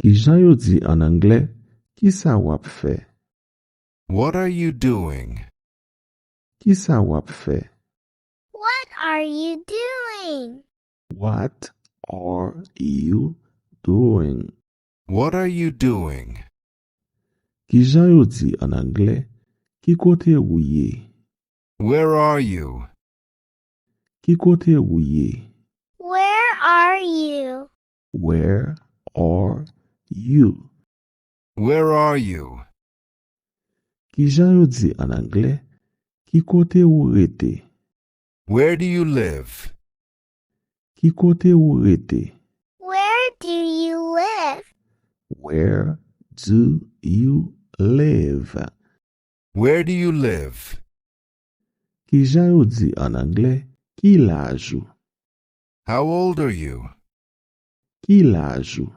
Ki jan yo di en anglais, ki sa wap fe? What are you doing? Ki sa wap fe? What are you doing? What are you doing? What are you doing? Ki jan yo di en anglais, ki kote ou ye? Where are you? Ki kote ou ye? Where are you? Where are you? Where are you? Ki jan yo di en anglais, ki kote ou rete? Where do you live? Ki kote ou rete? Where do you live? Where do you live? Where do you live? Ki jan yo di en anglais, ki l'âge ou? How old are you? Ki l'âge ou?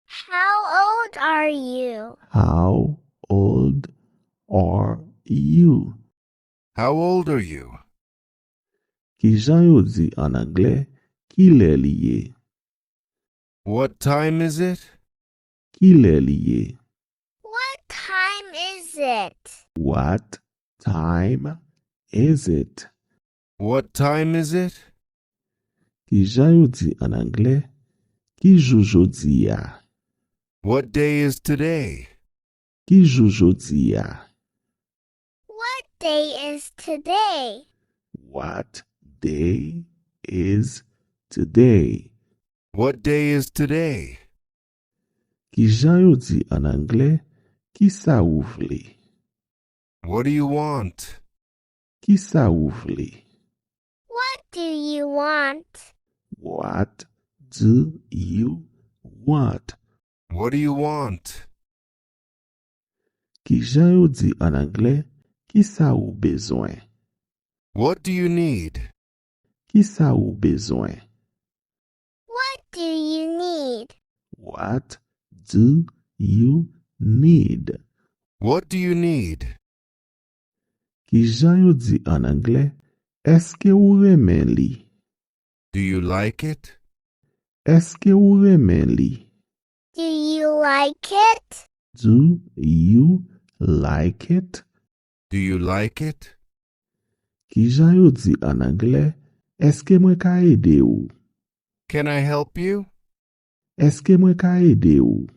How old are you? How old are you? How old are you? Ki jan yo di en anglais, ki lè li ye? What time is it? Ki lè li ye? What time is it? What time is it? What time is it? Ki jan yo di en anglais, ki jou jodi ya? What day is today? Ki jou jodi ya? What day is today? What day is today? What day is today? Ki jan yo di en anglais, ki sa ou vle? What do you want? Ki sa ou vle? What do you want? What do you want? What do you want? Ki jan yo di en anglais, ki sa ou bezwen? What do you need? Ki sa ou bezwen? What do you need? What do you need? What do you need? Ki jan yo di en anglais, eske ou remen li? Do you like it? Eske ou remen li? Do you like it? Do you like it? Do you like it? Ki jan yo di en anglais, eske mwen ka ede ou? Can I help you? Eske mwen ka ede ou?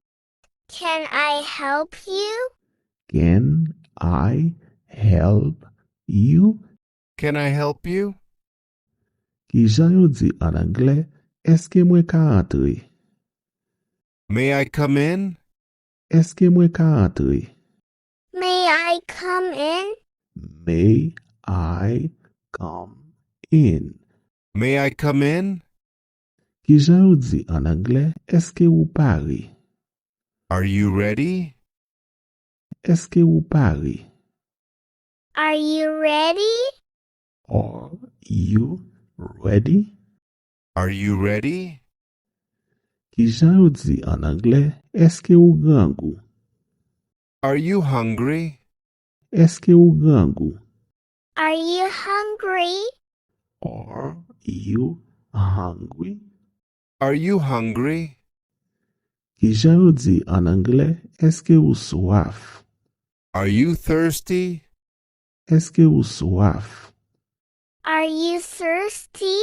Can I help you? Can I help you? Can I help you? Ki jan yo di en anglais, eske mwen ka entre? May I come in? Eske mwen ka entre? May I come in? May I come in? May I come in? Ki jan yo di en anglais, eske ou pare? Are you ready? Eske ou pare? Are you ready? Are you ready? Are you ready? Ki jan yo di en anglais, eske ou gangou? Are you hungry? Eske ou gangou? Are you hungry? Are you hungry? Are you hungry? Ki jan yo di en anglais, eske ou soif? Are you thirsty? Eske ou soif? Are you thirsty?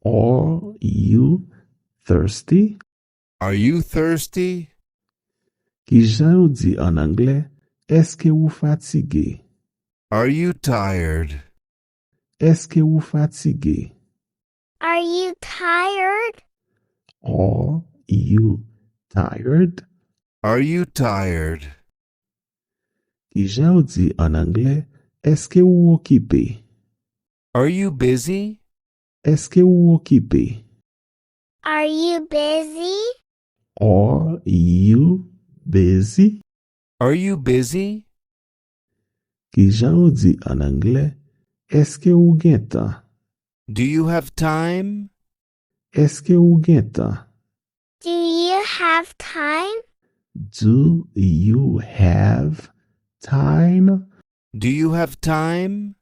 Are you thirsty? Are you thirsty? Ki jan yo di en anglais, eske ou fatigué? Are you tired? Eske ou fatigué? Are you tired? Are you tired? Are you tired? Ki jan yo di en anglais, eske ou occupé? Are you busy? Eske ou occupé? Are you busy? Are you busy? Are you busy? Ki jan yo di en anglais, eske ou gen tan? Do you have time? Eske ou gen tan? Do you have time? Do you have time? Do you have time?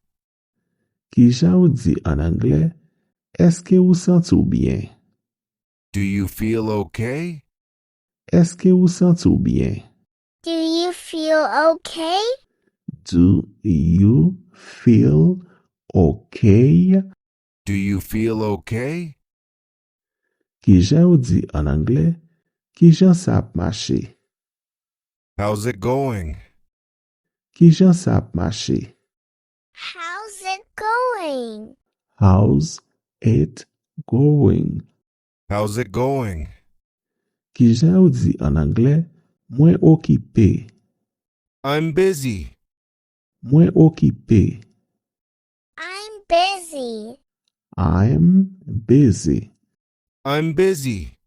Ki jan yo di en anglais, eske ou sent ou bien? Do you feel okay? Est-ce que ou sentou bien? Do you feel okay? Do you feel okay? Do you feel okay? Ki jan ou di an anglais? Ki jan sa ap mache? How's it going? Ki jan sa ap mache? How's it going? How's it going? How's it going? Ki jan ou di an anglais? Mwen okipe. I'm busy. Mwen okipe. I'm busy. I'm busy. I'm busy.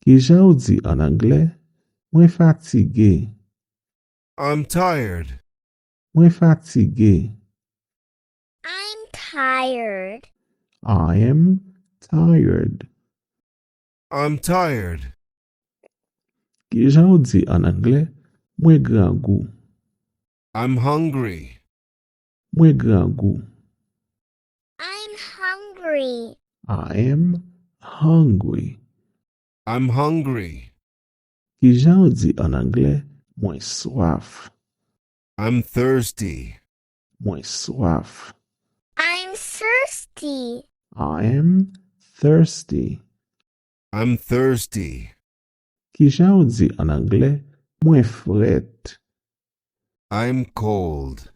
Ki jan ou di an anglais? Mwen fatige. I'm tired. Mwen fatige. I'm tired. I am tired. I'm tired. Ki jan ou di an anglais? Mwen gran gou. I'm hungry. Mwen gran gou. I'm hungry. I am hungry. I'm hungry. Ki jan ou di an anglais? Mwen soif. I'm thirsty. Mwen soif. I'm thirsty. I am thirsty. I'm thirsty. Ki jan ou di an anglais? Mwen fret. I'm cold.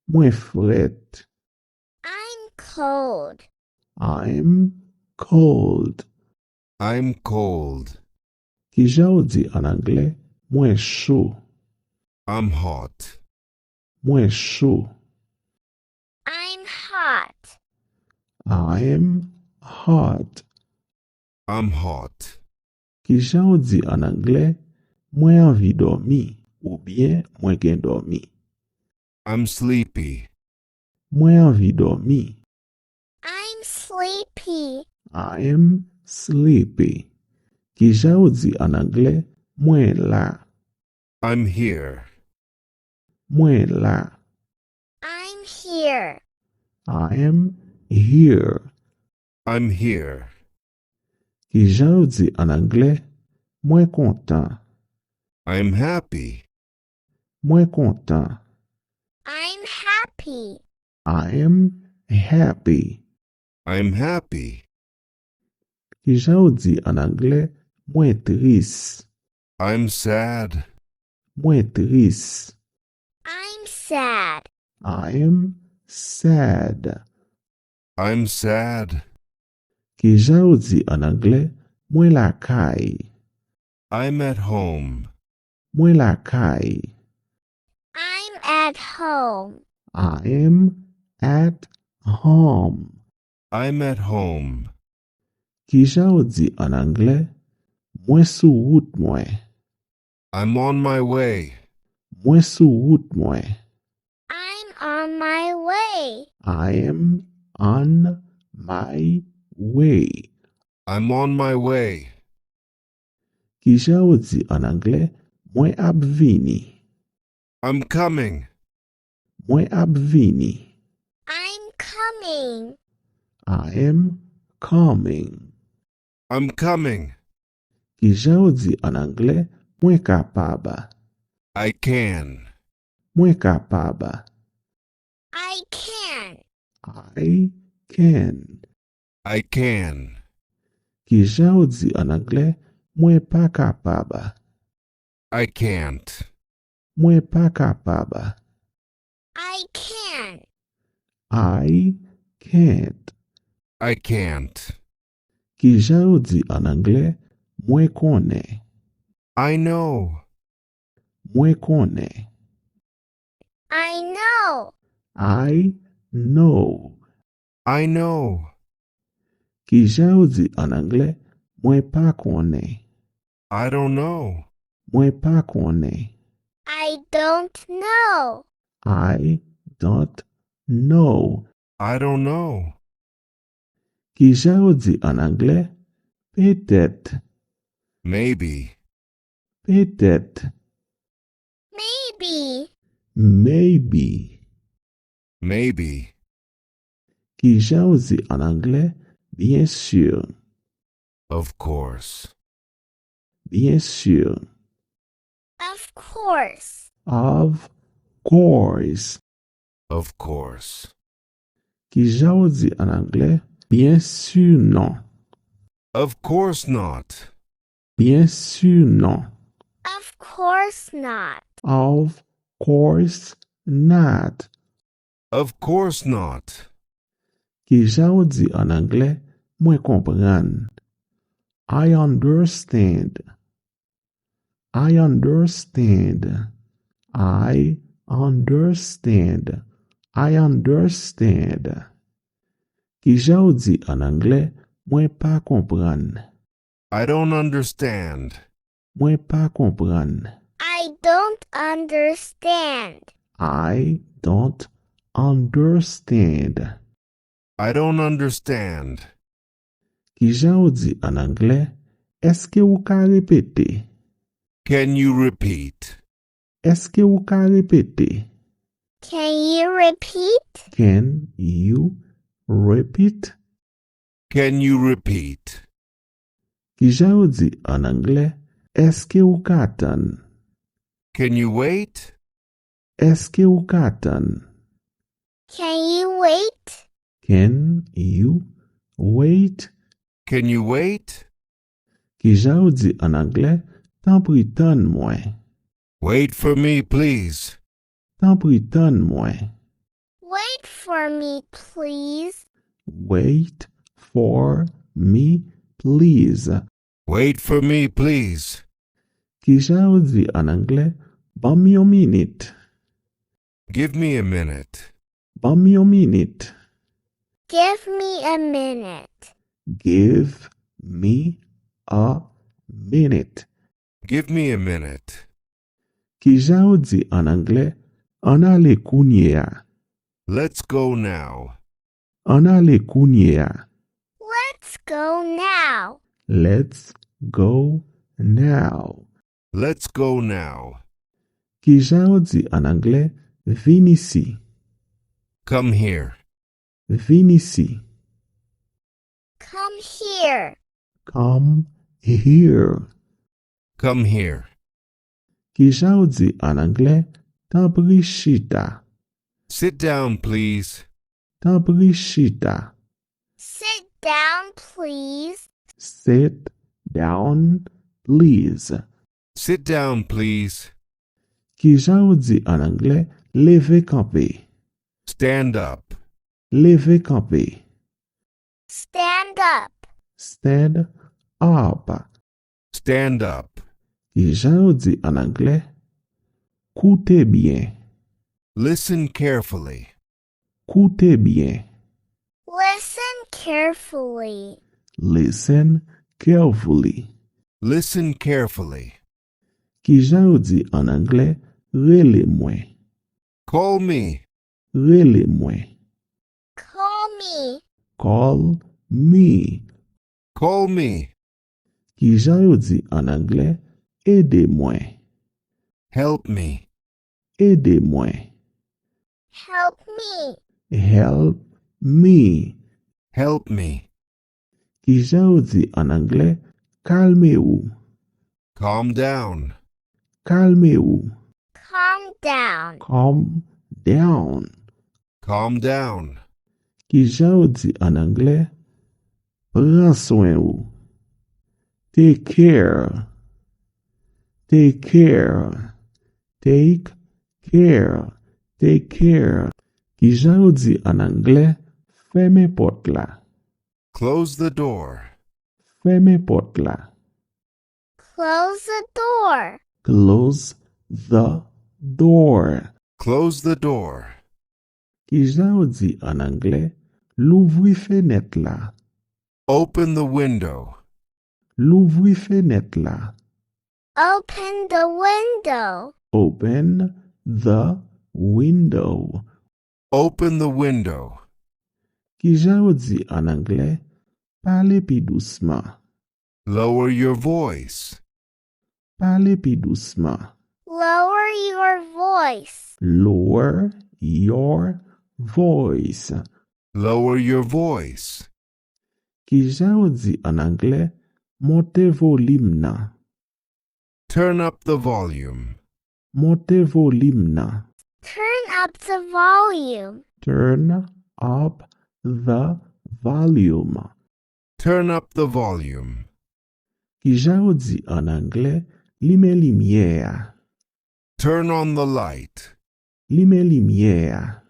Mwen fret. I'm cold. I'm cold. I'm cold. Ki jan ou di an anglais? Mwen chou. I'm hot. Mwen chou. I'm hot. I am hot. I'm hot. Ki jan ou di an anglais? Mwen anvi dormi. Ou bien mwen gen dormi. I'm sleepy. Mwen anvi dormi. I'm sleepy. I am sleepy. Ki jan ou di an anglais? Mwen la. I'm here. Mwen la. I'm here. I am here. I'm here. Ki jan ou di an anglais? Mwen kontan. I'm happy. Mwen kontan. I'm happy. I am happy. I'm happy. Ki jan ou di an anglais? Mwen tris. I'm sad. Mwen tris. I'm sad. I am sad. I'm sad. Ki jan ou di an anglais? Mwen la kay. I'm at home. Mwen la kay. I'm at home. I am at home. I'm at home. Ki jan ou di an anglais? Mwen sou wout mwen. I'm on my way. Mwen sou wout mwen. I'm on my way. I am on my way. I'm on my way. Ki jan ou di an anglais? Mwen ap vini. I'm coming. Mwen ap vini. I'm coming. I am coming. I'm coming. Ki jan ou di an anglais? Mwen kapab. I can. Mwen kapab. I can. I can. I can. Ki jan ou di an anglais? Mwen pa kapab. I can't. Mwen pa kapab. I can. I can't. I can't. Ki jan ou di an anglais? Mwen konen. I know. Mwen konen. I know. I know. I know. Ki jan ou di an anglais? Mwen pa konen. I don't know. Mwen pa konen. I don't know. I don't know. I don't know. Ki jan ou di an anglais? Peut-être. Maybe. Peut-être. Maybe. Maybe. Maybe. Ki jan ou di an anglais? Bien sûr. Of course. Bien sûr. Of course. Of course. Of course. Ki ja ou di en anglais? Bien sûr non. Of course not. Bien sûr non. Of course not. Of course not. Of course not. Ki ja ou di en anglais? Mwen kompran. I understand. I understand. I understand. I understand. Ki ja ou di en anglais? Mwen pa kompran. I don't understand. Mwen pa kompran. I don't understand. I don't understand. I don't understand. Ki ja ou di en anglais? Eske ou ka repete? Can you repeat? Eske ou ka repete? Can you repeat? Can you repeat? Can you repeat? Ki ja ou di en anglais? Eske ou ka atan? Can you wait? Eske ou ka atan? Can you wait? Can you wait? Can you wait? Ki ja ou di en anglais? Tan pri tan mwen. Wait for me, please. Tan pri tan mwen. Wait for me, please. Wait for me, please. Wait for me, please. Ki ja ou di en anglais? Ban mi yon minute. Give me a minute. Ban mi yon minute. Give me a minute. Give me a minute. Give me a minute. Ki ja ou di en anglais? An ale kounye a. Let's go now. An ale kounye a. Let's go now. Let's go now. Let's go now. Ki ja ou di en anglais? Vin ici. Come here. Vin ici. Come here. Come here. Come here. Ki ja ou di en anglais? Tan pri chita. Sit down, please. Tan pri chita. Sit down, please. Sit down, please. Sit down, please. Ki ja ou di en anglais? Leve kampe. Stand up. Leve kampe. Stand up. Stand up. Stand up. Ki ja ou di en anglais? Koute bien. Listen carefully. Koute bien. Listen carefully. Listen carefully. Listen carefully. Ki ja ou di en anglais? Rele mwen. Call me. Rele mwen. Call me. Call me. Call me. Ki ja ou di en anglais? Ede mwen. Help me. Ede mwen. Help me. Help me. Help me. Ki ja ou di en anglais? Kalme ou. Calm down. Kalme ou. Calm down. Calm down. Calm down. Ki ja ou di en anglais? Pran soin ou. Take care. Take care. Take care. Take care. Ki ja ou di en anglais? Ferme pot la. Close the door. Ferme pot la. Close the door. Close the door. Close the door. Ki ja ou di en anglais? Louvri fenet la. Open the window. Louvri fenet la. Open the window. Open the window. Open the window. Ki ja ou di en anglais? Pale pi douceman. Lower your voice. Pale pi douceman. Lower your voice. Lower your voice. Lower your voice. Ki ja ou di en anglais? Monte volume nan. Turn up the volume. Monte volume nan. Turn up the volume. Turn up the volume. Turn up the volume. Ki jan ou di an anglais, li men lumière. Turn on the light. Li men lumière.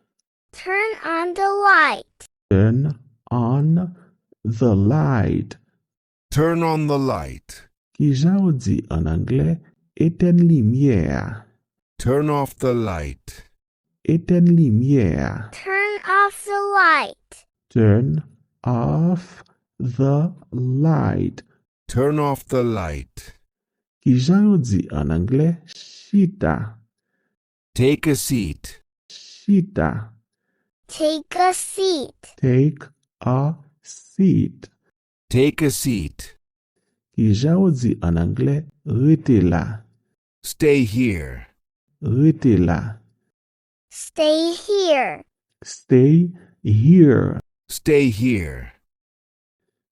Turn on the light. Turn on the light. Turn on the light. Ki jan ou di an anglais, éteins lumière. Turn off the light. Éteins lumière. Turn off the light. Turn off the light. Turn off the light. Ki jan ou di an anglais, chita. Take a seat. Chita. Take a seat. Take a seat. Take a seat. Ki jan ou di an anglais, rete la. Stay here. Rete la. Stay here. Stay here. Stay here.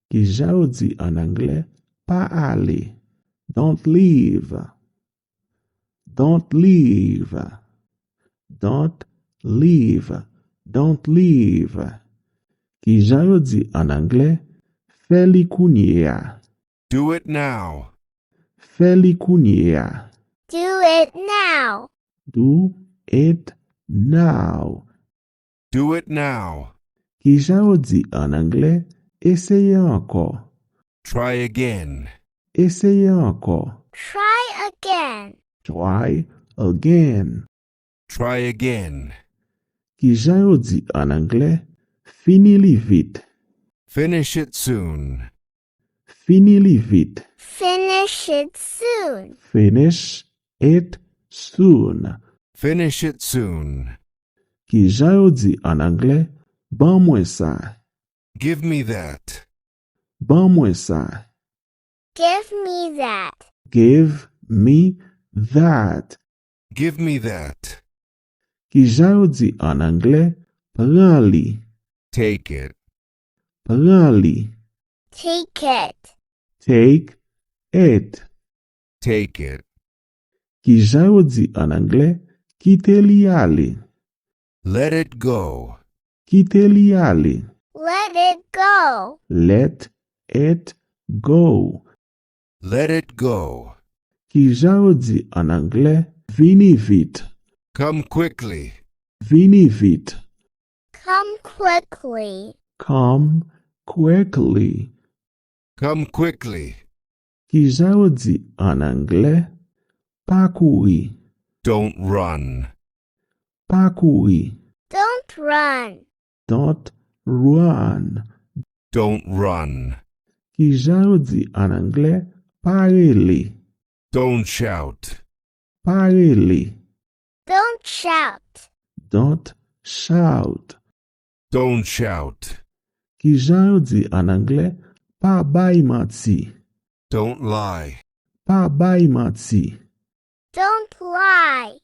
Ki jan ou di an anglais, pa ale. Don't leave. Don't leave. Don't leave. Don't leave. Ki jan ou di an anglais, fè li kounye. Do it now. Fè li kounye. Do it now. Do it now. Do it now. Ki jan ou di an anglais, eseye anko. Try again. Eseye anko. Try again. Try again. Try again. Ki jan ou di an anglais, fini li vite. Finish it soon. Fini li vite. Finish it soon. Finish it soon. Finish it soon. Ki jan ou di an anglais, ban mwen sa. Give me that. Ban mwen sa. Give me that. Give me that. Give me that. Ki jan ou di an anglais, pran li. Take it. Pran li. Take it. Take it. Take it. Ki jan ou di an anglais, kite li ale. Let it go. Kite li ale. Let it go. Let it go. Let it go. Ki jan ou di an anglais, vini vite. Come quickly. Vini vite. Come quickly. Come quickly. Come quickly. Ki jan ou di an anglais, pa kouri. Don't run. Pa kouri. Don't run. Don't run. Don't run. Ki jan ou di an anglais, pa rele. Don't shout. Pa rele. Don't shout. Don't shout. Don't shout. Ki jan ou di an anglais, pa bay manti. Don't lie. Pa bay manti. Don't lie.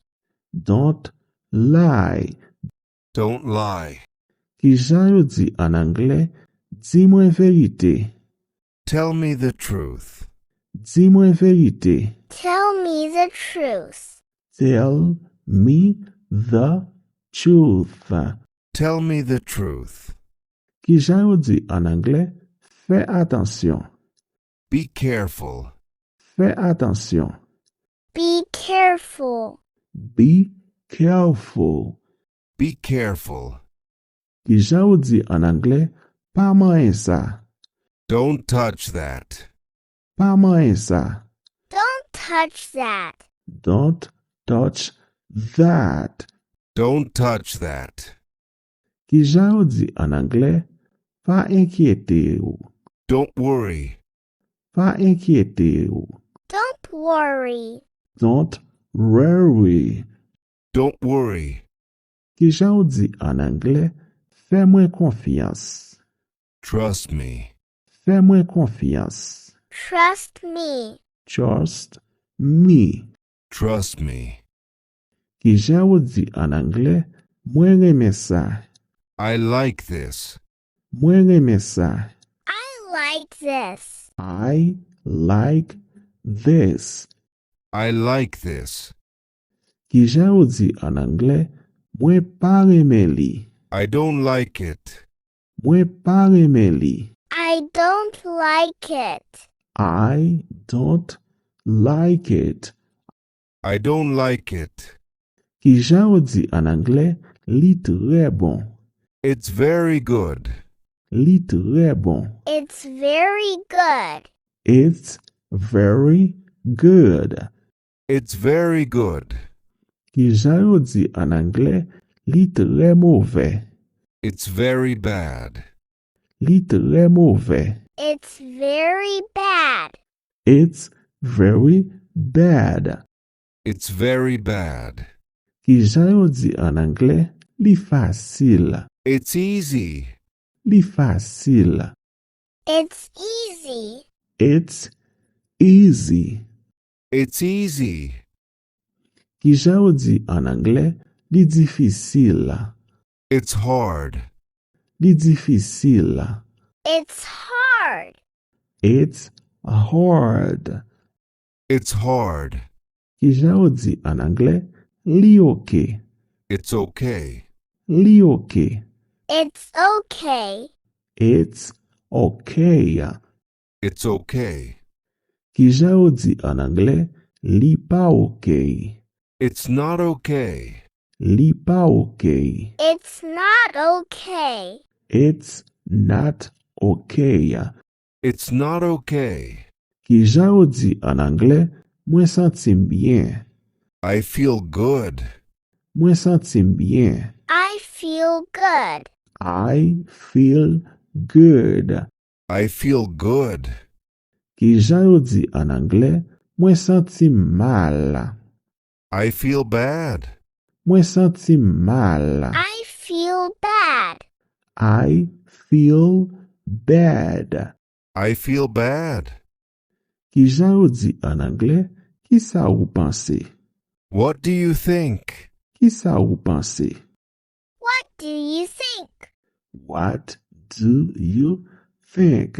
Don't lie. Don't lie. Ki jan ou di an anglais, di mwen verite. Tell me the truth. Di mwen verite. Tell me the truth. Tell me the truth. Tell me the truth. Ki jan ou di an anglais, fè atensyon. Be careful. Fè atensyon. Be careful. Be careful. Be careful. Ki jan ou di an anglais, pa manye sa. Don't touch that. Pa manye sa. Don't touch that. Don't touch that. Don't touch that. Ki jan ou di an anglais, pa enkyete ou. Don't worry. Pa enkyete ou. Don't worry. Don't worry. Don't worry. Ki jan ou di an anglais, fè mwen konfians. Trust me. Fè mwen konfians. Trust me. Trust me. Trust me. Ki jan ou di an anglais, mwen reme sa. I like this. Mwen reme sa. I like this. I like this. I like this. Ki jan ou di an anglais, mwen pa reme li. I don't like it. Mwen pa reme li. I don't like it. I don't like it. I don't like it. Ki jan ou di an anglais, li tre bon. It's very good. Li tre bon. It's very good. It's very good. It's very good. Ki jan ou di an anglais, li tre mauvais. It's very bad. Li tre mauvais. It's very bad. It's very bad. It's very bad. Ki jan ou di an anglais, li fasil. It's easy. Li fasil. It's easy. It's easy. It's easy. Ki jan ou di an anglais, li difisil. It's hard. Li difisil. It's hard. It's hard. It's hard. Ki jan ou di an anglais, li ok. It's okay. Li ok. It's okay. It's okay. It's okay. Ki jan ou di an anglais, li pa ok. It's not okay. Li pa ok. It's not okay. It's not okay. It's not okay. Ki jan ou di an anglais, mwen sentim bien. I feel good. Mwen sentim bien. I feel good. I feel good. I feel good. Ki jan ou di an anglais, mwen sentim mal. I feel bad. Mwen sentim mal. I feel bad. I feel bad. I feel bad. Ki jan ou di an anglais, ki sa ou panse? What do you think? Ki sa ou panse? What do you think? What do you think?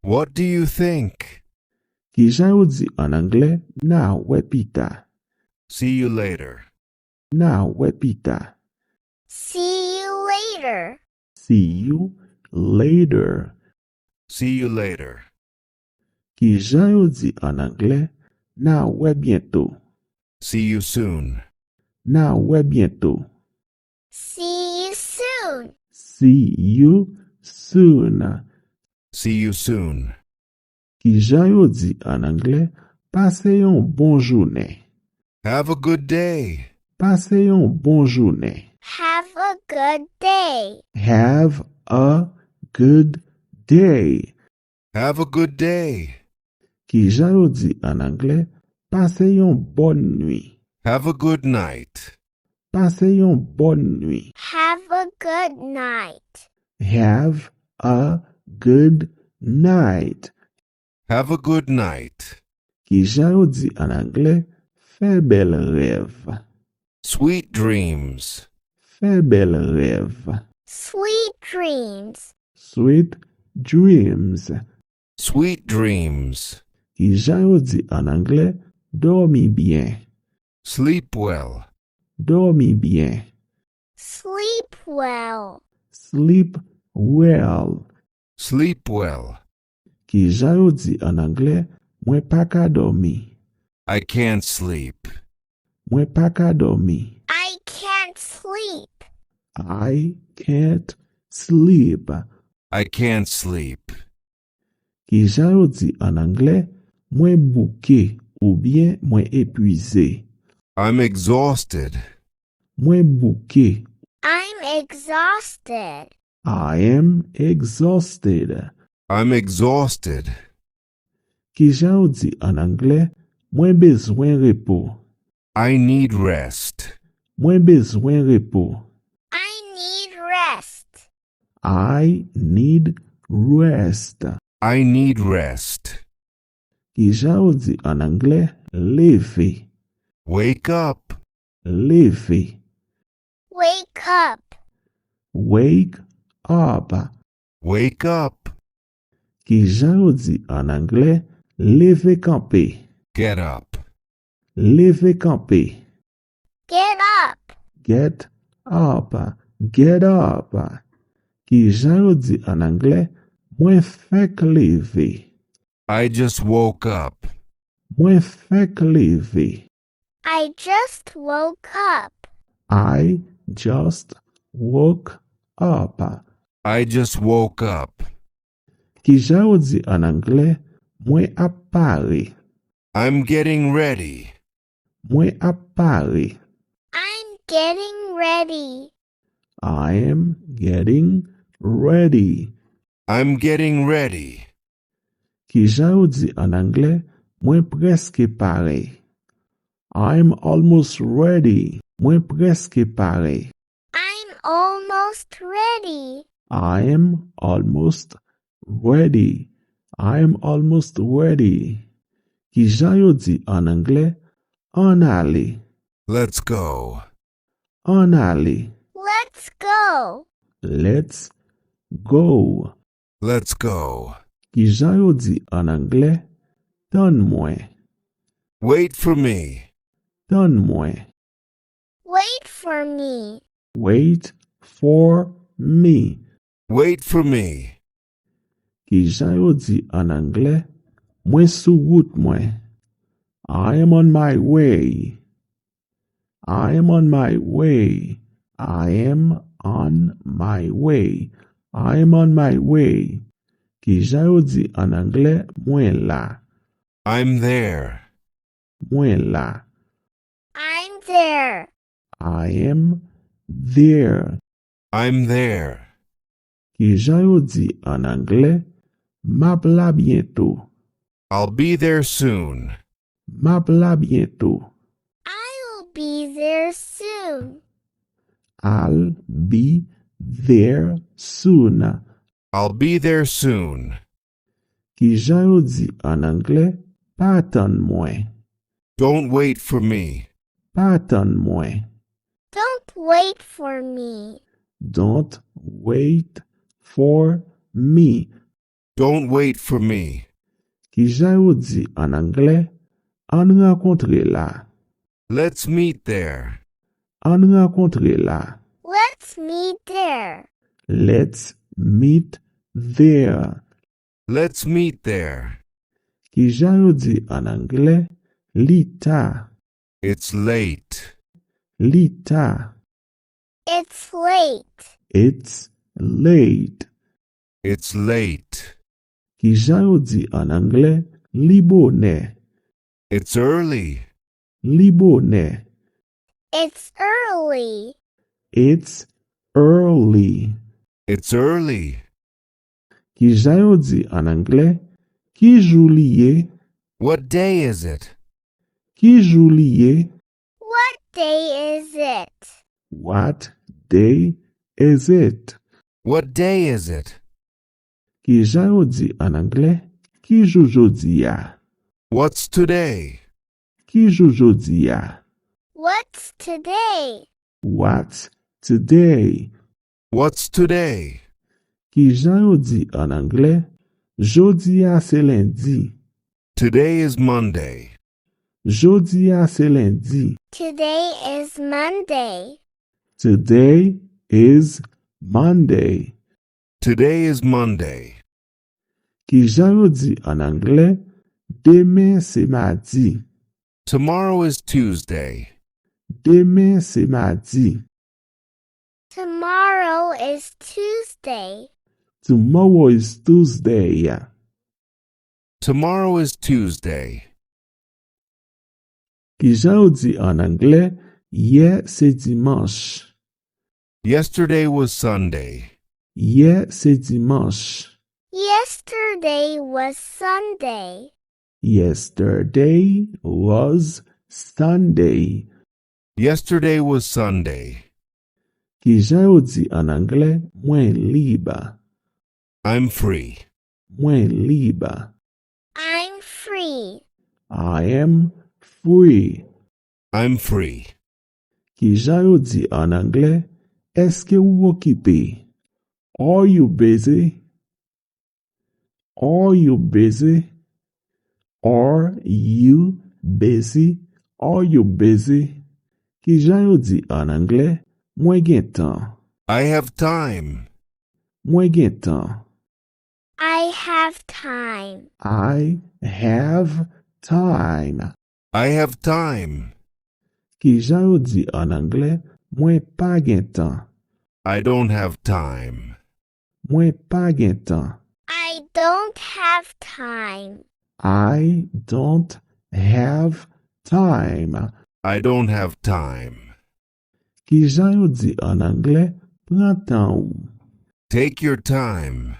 What do you think? Ki jan ou di an anglais, na we pita. See you later. Na we pita. See you later. See you later. See you later. Ki jan ou di an anglais, na we bientôt. See you soon. Na we bientôt. See you soon. See you soon. See you soon. Ki jan ou di an anglais, passe yon bon journée. Have a good day. Passe yon bon journée. Have a good day. Have a good day. Have a good day. Ki jan ou di an anglais, passe yon bonne nuit. Have a good night. Passe yon bonne nuit. Have a good night. Have a good night. Have a good night. Ki jan ou di an anglais, fè bel rêve. Sweet dreams. Fè bel rêve. Sweet dreams. Sweet dreams. Sweet dreams. Ki jan ou di an anglais, dormi bien. Sleep well. Dormi bien. Sleep well. Sleep well. Sleep well. Ki jan ou di an anglais, mwen pa ka dormi. I can't sleep. Mwen pa ka dormi. I can't sleep. I can't sleep. I can't sleep. Ki jan ou di an anglais, mwen bouke ou bien mwen épuisé. I'm exhausted. Mwen bouke. I'm exhausted. I am exhausted. I'm exhausted. Ki jan ou di an anglais, mwen bezwen repos. I need rest. Mwen bezwen repos. I need rest. I need rest. I need rest. Ki jan ou di an anglais, leve. Wake up. Leve. Wake up. Wake up. Wake up. Ki jan ou di an anglais, leve kampe. Get up. Leve camper. Get up. Get up. Get up. Ki jan yo di an anglais, mwen fek leve. I just woke up. Mwen fek leve. I just woke up. I just woke up. I just woke up. Ki jan yo di an anglais, mwen ap pare. I'm getting ready. Mwen ap pare. I'm getting ready. I am getting ready. I'm getting ready. Ki jan yo di an anglais, mwen preske pare. I'm almost ready. Mwen preske pare. I'm almost ready. I am almost ready. I am almost ready. Ki jan yo di an anglais, an ale. Let's go. An ale. Let's go. Let's go. Let's go. Ki jan yo di an anglais, tan mwen. Wait for me. Tan mwen. Wait for me. Wait for me. Wait for me. Ki jan yo di an anglais, mwen sou wout mwen. I am on my way. I am on my way. I am on my way. I am on my way. Ki jan yo di an anglais, mwen la. I'm there. Mwen la. I'm there. I am there. I'm there. Ki jan yo di an anglais, map la bientôt. I'll be there soon. Map la bientôt. I'll be there soon. I'll be there soon. I'll be there soon. Ki jan yo di an anglais, pa atan mwen. Don't wait for me. Pa atan mwen. Don't wait for me. Don't wait for me. Don't wait for me. Ki jan yo di an anglais, an renkontre la. Let's meet there. An renkontre la. Let's meet there. Let's meet there. Let's meet there. Ki jan yo di an anglais, li ta. It's late. Li ta. It's late. It's late. It's late. Ki jan yo di an anglais, li bonè. It's early. Li bonè. It's early. It's early. It's early. Ki jan yo di an anglais, ki jou liye. What day is it? Ki jou liye. What day is it? What day is it? What day is it? Ki jan yo di an anglais, ki jou jodi ya. What's today? Ki jou jodi ya. What's today? What's today? What's today? Ki jan yo di an anglais, jodi ya se lundi. Today is Monday. Jodi ya se lundi. Today is Monday. Today is Monday. Today is Monday. Ki jan yo di an anglais, demen se mardi. Tomorrow is Tuesday. Demen se mardi. Tomorrow is Tuesday. Tomorrow is Tuesday. Tomorrow is Tuesday. Ki jan yo di an anglais, hier se dimanche. Yesterday was Sunday. Hier se dimanche. Yesterday was Sunday. Yesterday was Sunday. Yesterday was Sunday. Ki jan yo di an anglais, mwen libre. I'm free. Mwen libre. I'm free. I am free. I'm free. Ki jan yo di an anglais, eske ou okipe? Are you busy? Are you busy? Are you busy? Are you busy? Ki jan yo di an Anglais, mwen gen tan. I have time. Mwen gen tan. I have time. I have time. I have time. Ki jan yo di an Anglais, mwen pa gen tan. I don't have time. Mwen pa gen tan. I don't have time. I don't have time. I don't have time. Ki jan yo di an Anglais, pran tan ou. Take your time.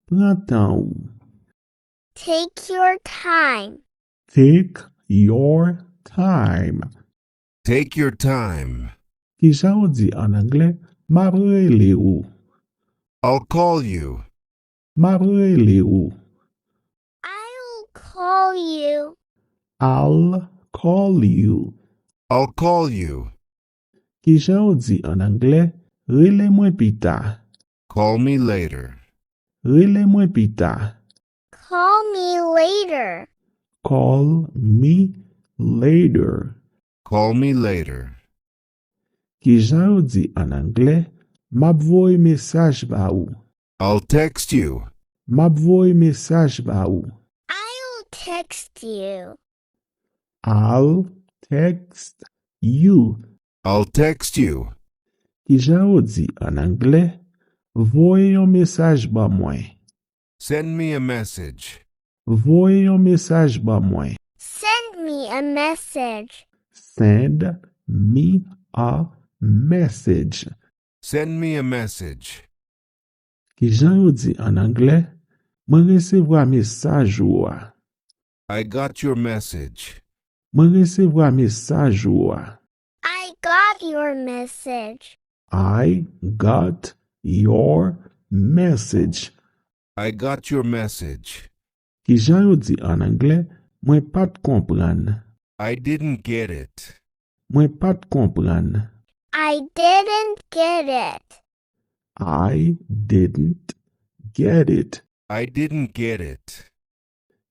Pran tan ou. Take your time. Take your time. Take your time. Ki jan yo di an Anglais, map rele ou. I'll call you. Map rele ou. I'll call you. I'll call you. I'll call you. Ki jan yo di an Anglais, rele mwen pita. Call me later. Rele mwen pita. Call me later. Call me later. Call me later. Ki jan yo di an Anglais, map voye mesaj ba ou. I'll text you. Map voye mesaj ba ou. I'll text you. I'll text you. I'll text you. Ki jan yo di an Anglais, voye yon mesaj ba mwen. Send me a message. Voye yon mesaj ba mwen. Send me a message. Send me a message. Send me a message. Ki jan yo di an Anglais, mwen resevwa mesaj ou a. I got your message. Mwen resevwa mesaj ou a. I got your message. I got your message. I got your message. Ki jan yo di an Anglais, mwen pat kompran. I didn't get it. Mwen pat kompran. I didn't get it. I didn't get it. I didn't get it.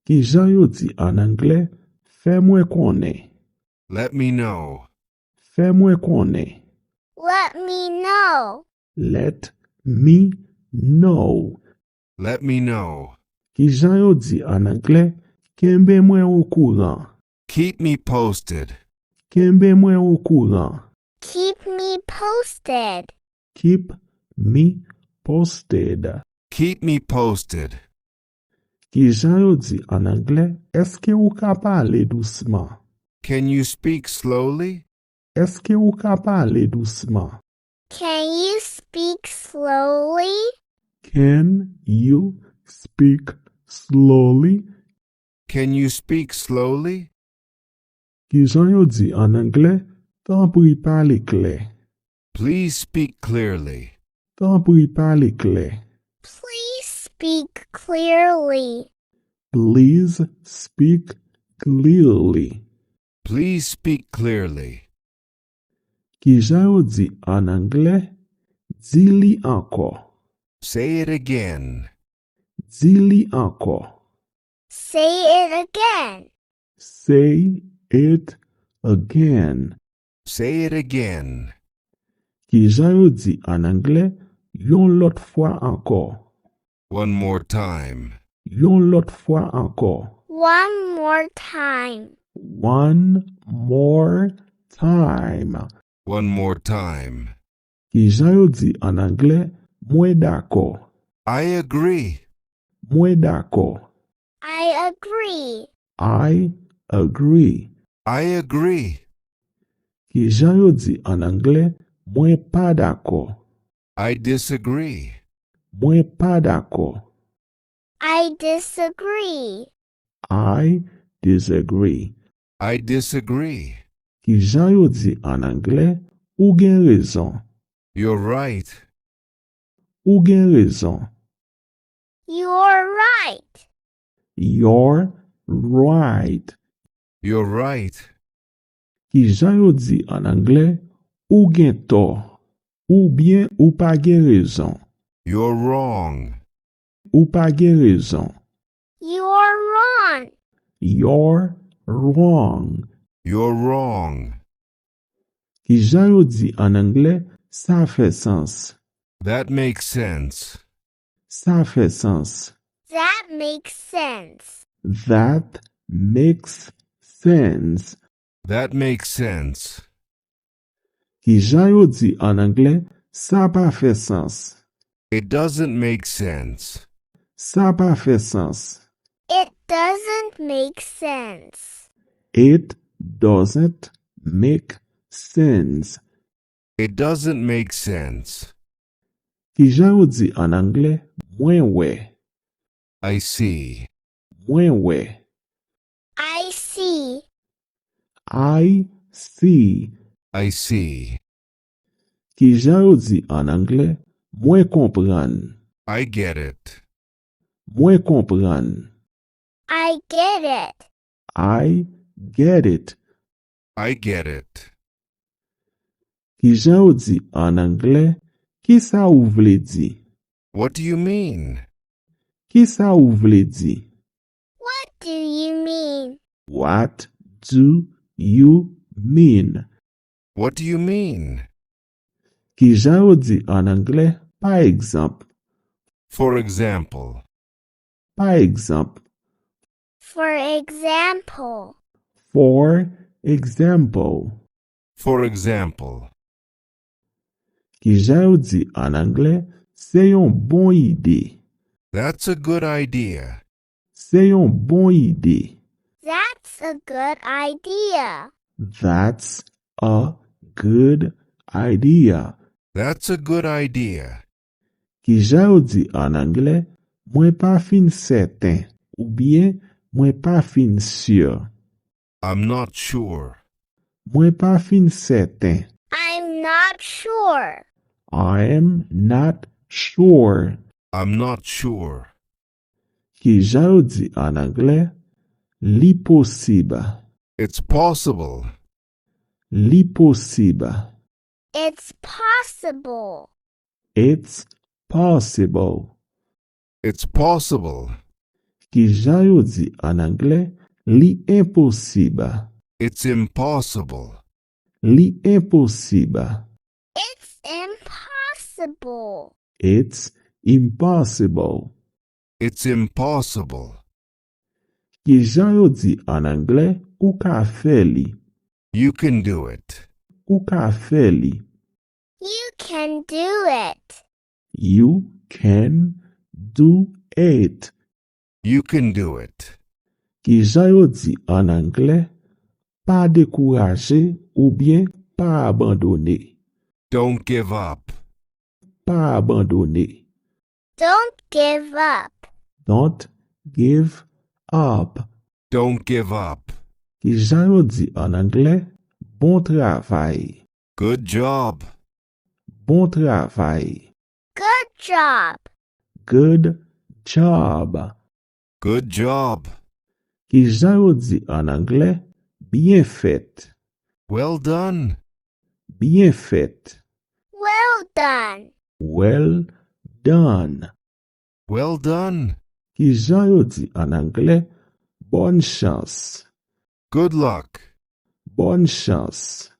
Ki jan yo di an Anglais, fè mwen konen. Let me know. Fè mwen konen. Let me know. Let me know. Let me know. Ki jan yo di an Anglais, kenbe mwen ou kouran. Keep me posted. Kenbe mwen ou kouran. Keep me posted. Keep me posted. Keep me posted. Ki jan yo di an Anglais, eske ou ka pale douceman? Can you speak slowly? Eske ou ka pale douceman? Can you speak slowly? Can you speak slowly? Can you speak slowly? Ki jan yo di an Anglais, tan pou yi pale kle. Please speak clearly. Tan pou yi pale kle. Please speak clearly. Please speak clearly. Please speak clearly. Ki jan yo di an Anglais, di li anko. Say it again. Di li anko. Say it again. Say it again. Say it again. Ki jan yo di an Anglais, yon lot fwa anko. One more time. Yon lot fwa anko. One more time. One more time. One more time. Ki jan yo di an Anglais, mwen dako. I agree. Mwen dako. I agree. I agree. I agree. Ki jan yo di an Anglais, mwen pa dako. I disagree. Mwen pa dako. I disagree. I disagree. I disagree. Ki jan yo di an Anglais, ou gen rezon. You're right. Ou gen rezon. You're right. You're right. You're right. Ki jan yo di an Anglais, ou gen tort. Ou bien ou pa gen rezon. You're wrong. Ou pa gen rezon. You're wrong. You're wrong. You're wrong. Ki jan yo di an anglais, sa fe sens. That makes sense. Sa fe sens. That makes sense. That makes sense. That makes sense. Ki jan yo di an anglais, sa pa fe sens. It doesn't make sense. Sa pa fe sens. It doesn't make sense. It doesn't make sense. It doesn't make sense. Ki jan yo di an anglais, mwen we. I see. Mwen we. I see. I see. I see. Ki jan yo di an anglais, mwen kompran. I get it. Mwen kompran. I get it. I get it. I get it. Ki jan yo di an anglais, ki sa ou vle di? What do you mean? Ki sa ou vle di? What do you mean? What do you mean? What do you mean? Ki jan yo di an anglais, par exemple. For example. Par exemple. For example. For example. For example. Ki jan yo di an anglais, se yon bon ide. That's a good idea. Se yon bon ide. That's a good idea. That's a good idea. That's a good idea. Ki jan yo di an anglais, mwen pa fin certain, ou bien mwen pa fin sûr. I'm not sure. Mwen pa fin certain. I'm not sure. I am not sure. I'm not sure. Ki jan yo di an anglais, li posib. It's possible. Li posib. It's possible. It's possible. It's possible. Ki jan yo di an anglais, li imposib. It's impossible. Li imposib. It's impossible. It's impossible. It's impossible. Ki jan yo di an anglais, ou ka fe li. You can do it. Ou ka fe li. You can do it. You can do it. You can do it. Ki jan yo di an anglais, pa dekouraje ou bien pa abandone. Don't give up. Pa abandone. Don't give up. Don't give up. Don't give up. Ki jan yo di an anglais, bon travay. Good job. Bon travay. Good job. Good job. Good job. Ki jan yo di an anglais, bien fait. Well done. Bien fait. Well done. Well done. Well done. Ki jan yo di an anglais, bonne chance. Good luck. Bonne chance.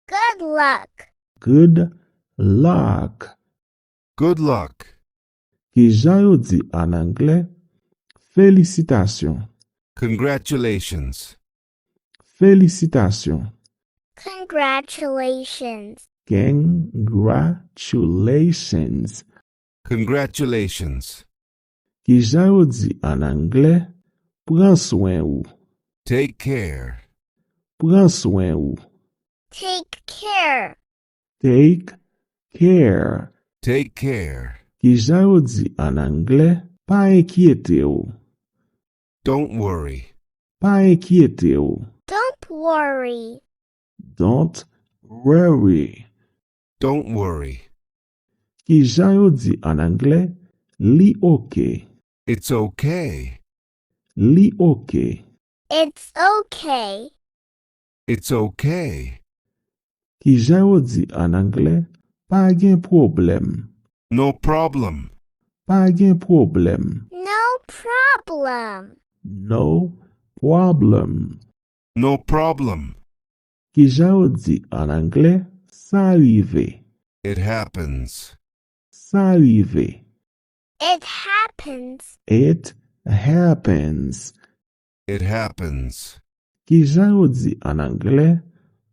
Good luck. Good luck. Good luck. Ki jan yo di an anglais, félicitation. Congratulations. Félicitation. Congratulations. Congratulations. Congratulations. Ki jan yo di an anglais, pran soin ou. Take care. Pran soin ou. Take care. Take care. Take care. Ki jan yo di an anglais, pa enkyete ou. Don't worry. Pa enkyete ou. Don't worry. Don't worry. Don't worry. Ki jan yo di an anglais, li ok. It's okay. Li ok. It's okay. It's okay. Ki jan yo di an anglais, pa gen problem. No problem. Pa gen problem. No problem. No problem. No problem. Ki jan ou di en anglais, sa rive. It happens. Sa rive. It happens. It happens. It happens. Ki jan ou di en anglais,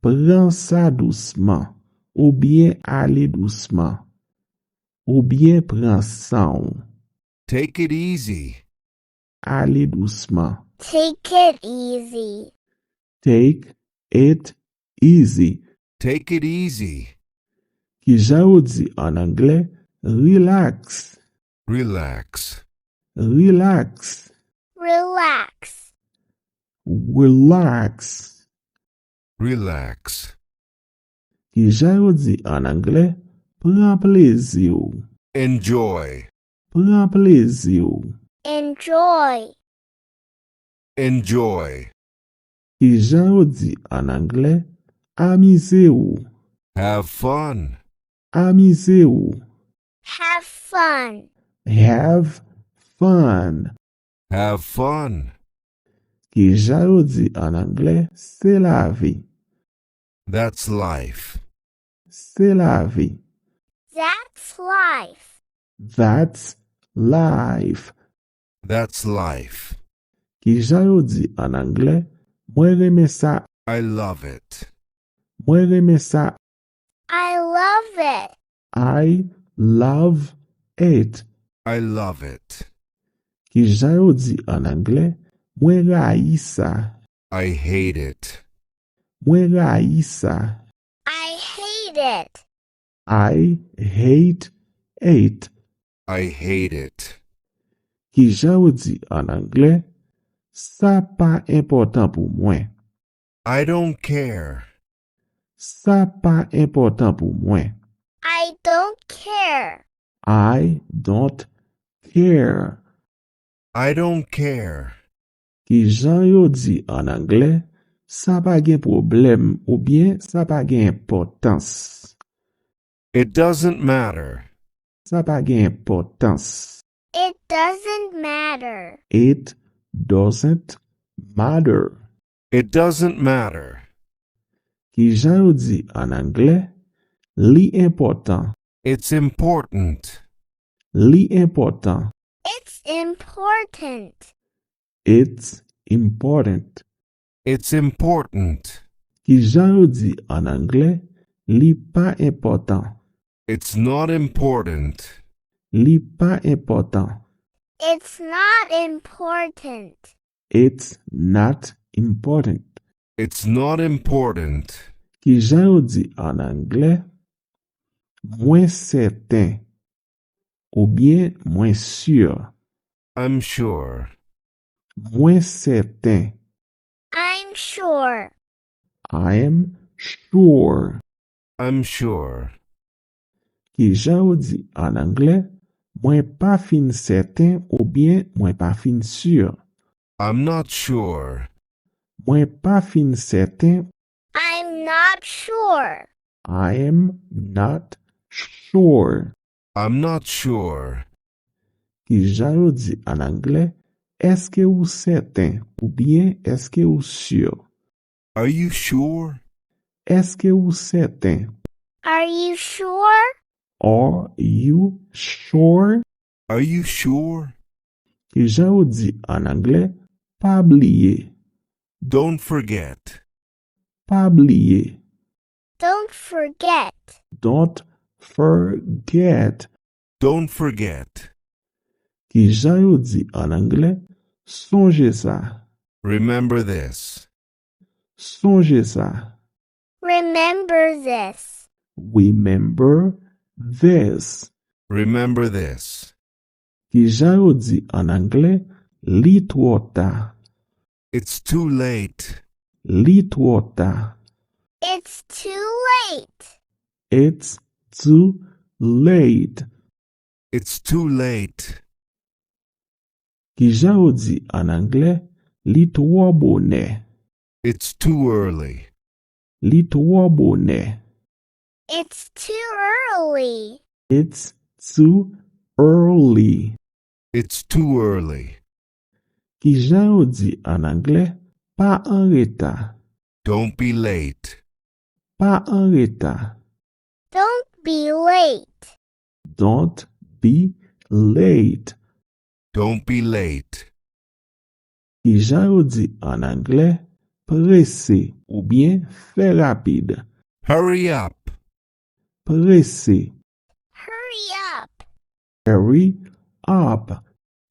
pran sa doucement. Ou bien ale doucement. Ou bien pran san. Take it easy. Ale doucement. Take it easy. Take it easy. Take it easy. Ki jan ou di en anglais, relax. Relax. Relax. Relax. Relax. Relax. Ki jan ou di en anglais, pran plezi ou. Enjoy. Pran plezi ou. Enjoy. Enjoy. Ki jan ou di en anglais, amise ou. Have fun. Amise ou. Have fun. Have fun. Have fun. Ki jan ou di en anglais, c'est la vie. That's life. C'est la vie. That's life. That's life. That's life. Ki jan ou di en anglais, mwen reme sa. I love it. Mwen reme sa. I love it. I love it. I love it. Ki jan ou di en anglais, mwen rayi sa. I hate it. Mwen rayi sa. I hate it. I hate it. I hate it. Ki jan ou di en anglais, sa pa important pou mwen. I don't care. Sa pa important pou mwen. I don't care. I don't care. I don't care. Ki jan yo di en anglais, sa pa gen problem ou bien sa pa gen importance. It doesn't matter. Sa pa gen importance. It doesn't matter. It doesn't matter. It doesn't matter. Ki jan yo di en anglais, li important. It's important. Li important. It's important. It's important. It's important. Ki jan yo di en anglais, li pa important. It's not important. Li pa important. It's not important. It's not important. It's not important. Ki jan yo di en anglais, mwen certain. Ou bien mwen sûr. I'm sure. Mwen certain. I'm sure. I am sure. I'm sure. Ki jan yo di en anglais, mwen pa fin certain ou bien mwen pa fin sûr. I'm not sure. Mwen pa fin certain. I'm not sure. I am not sure. I'm not sure. Ki jan yo di en anglais, eske ou certain ou bien eske ou sûr. Are you sure? Eske ou certain. Are you sure? Are you sure? Are you sure? Ki jan yo di en anglais, pa bliye. Don't forget. Pa bliye. Don't forget. Don't forget. Don't forget. Ki jan yo di en anglais, sonje sa. Remember this. Sonje sa. Remember this. Remember this. Remember this. Ki jan yo di en anglais, li tro ta. It's too late. Li tro ta. It's too late. It's too late. It's too late. Ki jan yo di en anglais, li tro bonè. It's too early. Li tro bonè. It's too early. It's too early. It's too early. Ki jan yo di en anglais, pa en retard. Don't be late. Pa en retard. Don't be late. Don't be late. Don't be late. Ki jan yo di en anglais, pressé ou bien fait rapide. Hurry up. Pressé. Hurry up. Hurry up.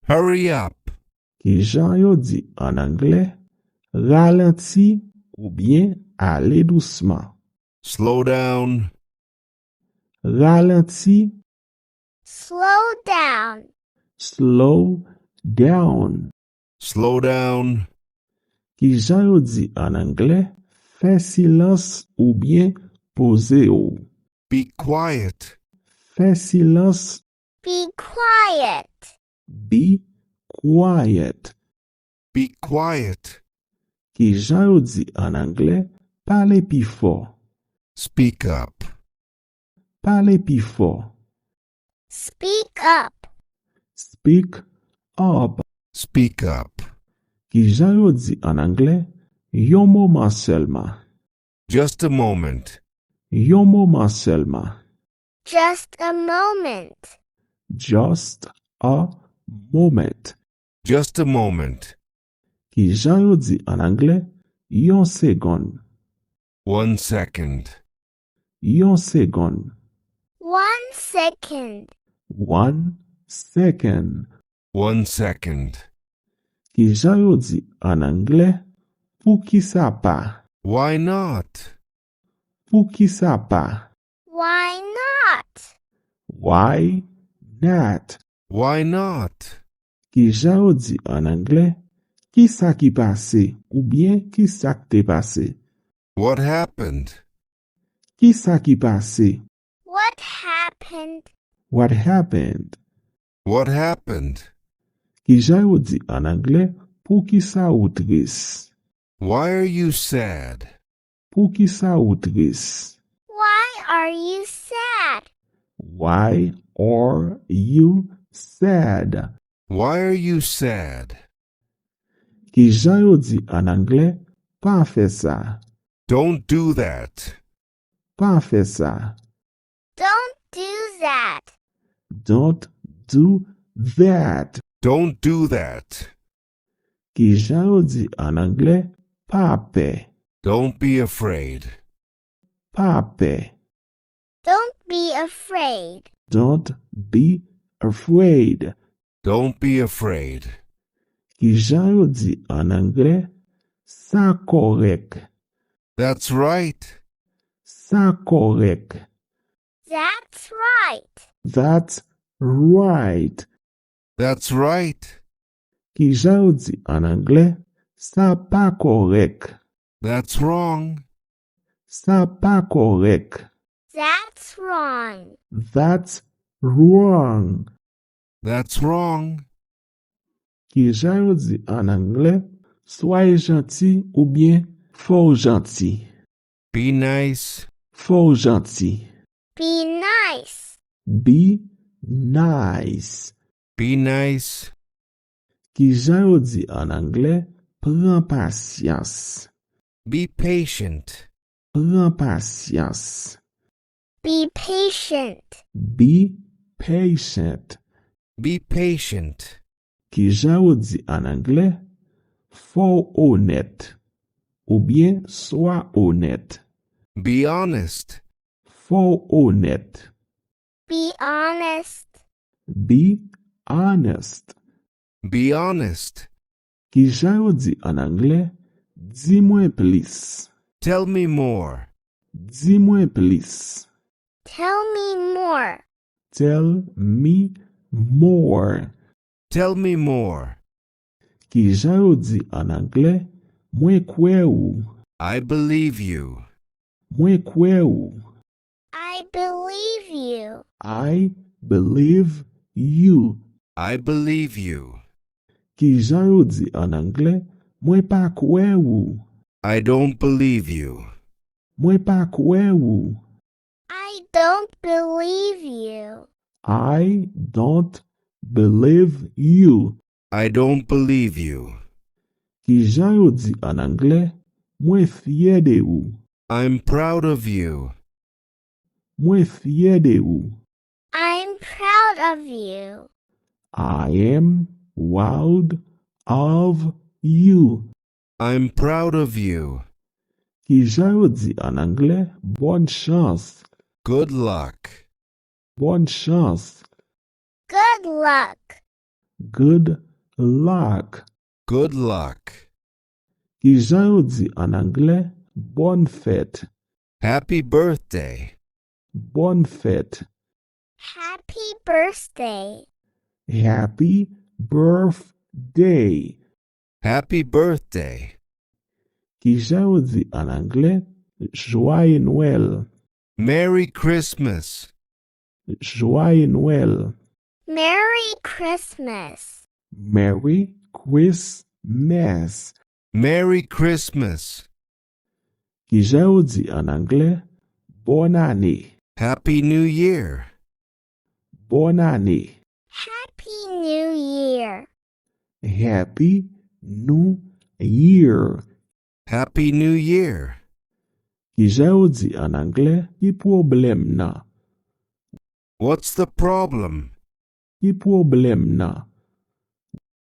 Hurry up. Ki jan yo di en anglais, ralenti ou bien aller doucement. Slow down. Ralenti, Slow down. slow down. Slow down. Ki jan yo di en anglais, fè silence ou bien pose ou. Be quiet. Fè silence, Be quiet. be quiet. Be quiet. Ki jan yo di en anglais, pale pi fort. Speak up. Pale pi fort. Speak up. Speak up. Speak up. Ki jan yo di en anglais, yon moment seulement. Just a moment. Yon moment seulement. Just a moment. Just a moment. Just a moment. Ki jan yo di en anglais, yon seconde. 1 second. Yon seconde. 1 second. 1 second. 1 second. Ki jan yo di en anglais, pou ki sa pa. Why not? Pou ki sa pa. Why not? Why not? Why not? Ki jan yo di en anglais, ki sa ki pase ou bien ki sa ki te pase. What happened? Ki sa ki pase. What happened? What happened? What happened? Ki jan yo di en anglais, pou ki sa ou tris. Why are you sad? Pou ki sa ou tris. Why are you sad? Why are you sad? Why are you sad? Ki jan yo di en anglais, pa fè sa. Don't do that. Pa fè sa. Don't do that. Don't do that. Don't do that. Ki jan yo di en anglais, pa pe. Don't be afraid. Pa pe. Don't be afraid. Don't be afraid. Don't be afraid. Ki jan yo di en anglais, sa korek. That's right. Sa korek. That's right. That's right. That's right. Ki jan yo di en anglais, sa pa korek. That's wrong. Sa pa korek. That's wrong. That's wrong. That's wrong. Ki jan yo di en anglais, soyez gentil ou bien fort gentil. Be nice. Fort gentil. Be nice. Be nice. Be nice. Ki jan yo di en anglais, pren patience. Be patient. Pren patience. Be patient. Be patient. Be patient. Ki jan yo di en anglais, fort honnête. Ou bien sois honnête. Be honest. Fort honnête. Be honest. Be honest. Be honest. Ki jan yo di en anglais, di mwen plis. Tell me more. Di mwen plis. Tell me more. Tell me more. Tell me more. Ki jan yo di en anglais, mwen kwe ou. I believe you. Mwen kwe ou. I believe you. I believe you. I believe you. Ki jan yo di en anglais, mwen pa kwe ou. I don't believe you. Mwen pa kwe ou. I don't believe you. I don't believe you. I don't believe you. Ki jan yo di en anglais, mwen fier de ou. I'm proud of you. Mwen fier de ou. I'm proud of you. I am proud of you. I'm proud of you. Ki jan yo di an anglais, bonne chance. Good luck. Bonne chance. Good luck. Good luck. Good luck. Ki jan yo di an anglais, bonne fête. Happy birthday. Bonne fête. Happy birthday. Happy birthday. Happy birthday. Ki jan yo di an anglais, joyeux Noël. Merry Christmas. Joyeux Noël. Merry Christmas. Merry Christmas. Merry Christmas. Ki jan yo di an anglais, bonne année. Happy New Year. Bonne année. Happy New Year. Happy New Year. Happy New Year. Ki jan yo di an anglais, ki problem nan. What's the problem? Ki problem nan.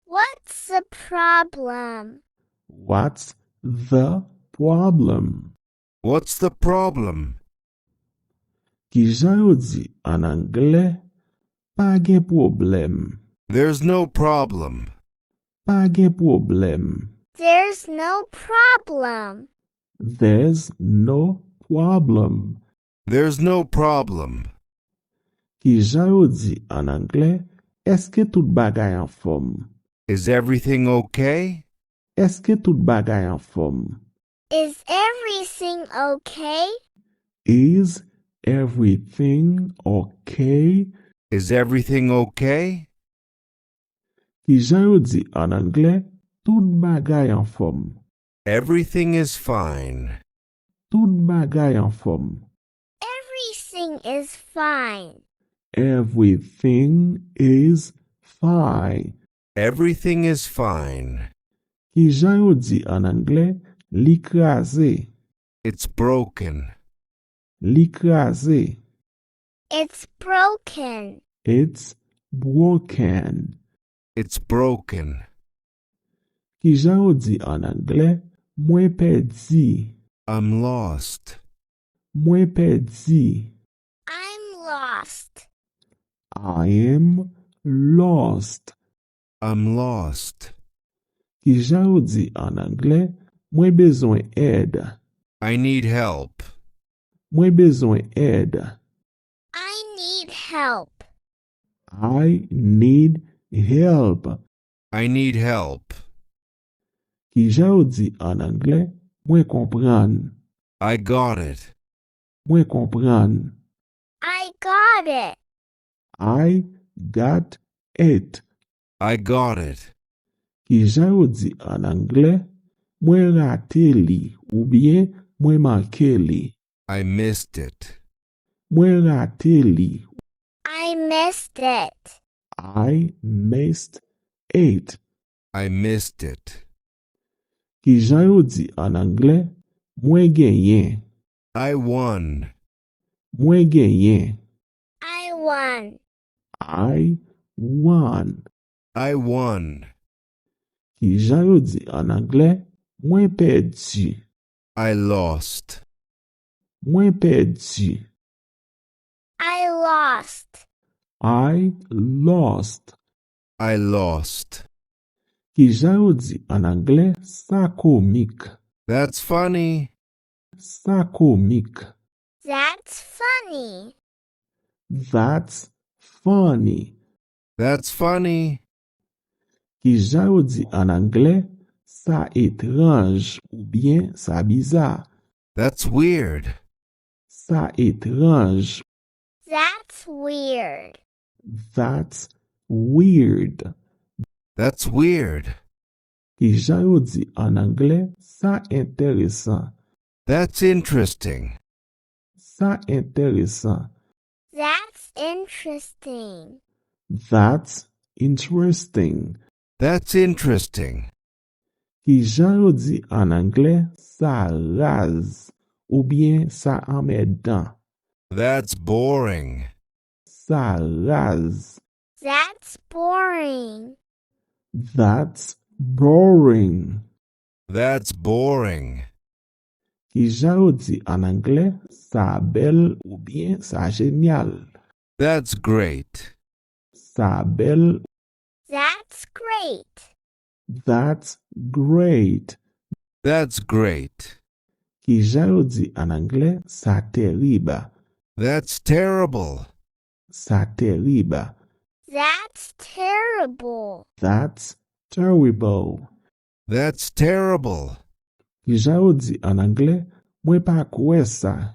What's the problem? What's the problem? What's the problem? Ki jan yo di an anglais, pa gen problem. There's no problem. Pa gen problem. There's no problem. There's no problem. There's no problem. Ki jan yo di an anglais, eske tout bagay an form? Is everything okay? Eske tout bagay an form? Is everything okay? Is everything okay? Is everything okay? Ki jan yo di an anglais, tout bagay an form? Everything is fine. Tout bagay an form? Everything is fine. Everything is fine. Everything is fine. Ki jan yo di an anglais, li krasé. It's broken. Li krasé. It's broken. It's broken. It's broken. Ki jan yo di an anglais, mwen perdi. I'm lost. Mwen perdi. I'm lost. I am lost. I'm lost. Ki jan yo di an anglais, mwen bezwen aide. I need help. Mwen bezwen aide. I need help. I need help. I need help. Ki jan yo di an anglais, mwen kompran. I got it. Mwen kompran. I got it. I got it. I got it. Ki jan yo di an anglais, mwen rate li ou bien mwen manke li. I missed it. Mwen rate li. I missed it. I missed it. I missed it. Ki jan yo di an anglais, mwen genyen. I won. Mwen genyen. I won. I won. I won. Ki jan yo di an anglais, mwen perdi. I lost. Mwen perdi. I lost. I lost. I lost. Ki jan yo di an anglais, sa komik. That's funny. Sa komik. That's funny. That's funny. That's funny. Ki jan yo di an anglais, sa étrange ou bien sa bizarre. That's weird. Sa étrange. That's weird. That's weird. That's weird. Ki jan yo di an anglais, sa intéressant. That's interesting. Sa intéressant. That's interesting. That's interesting. That's interesting. Ki jan yo di an anglais, sa raz ou bien sa amedan. That's boring. Sa raz. That's boring. That's boring. That's boring. Ki jan ou di an anglais, sa bel ou bien sa génial. That's great. Sa bel, That's great. that's great. That's great. Ki jan ou di an anglais, sa terrible. That's terrible. Sa terrible. That's terrible. That's terrible. That's terrible. Ki jan ou di an anglais, mwen pa kwe sa.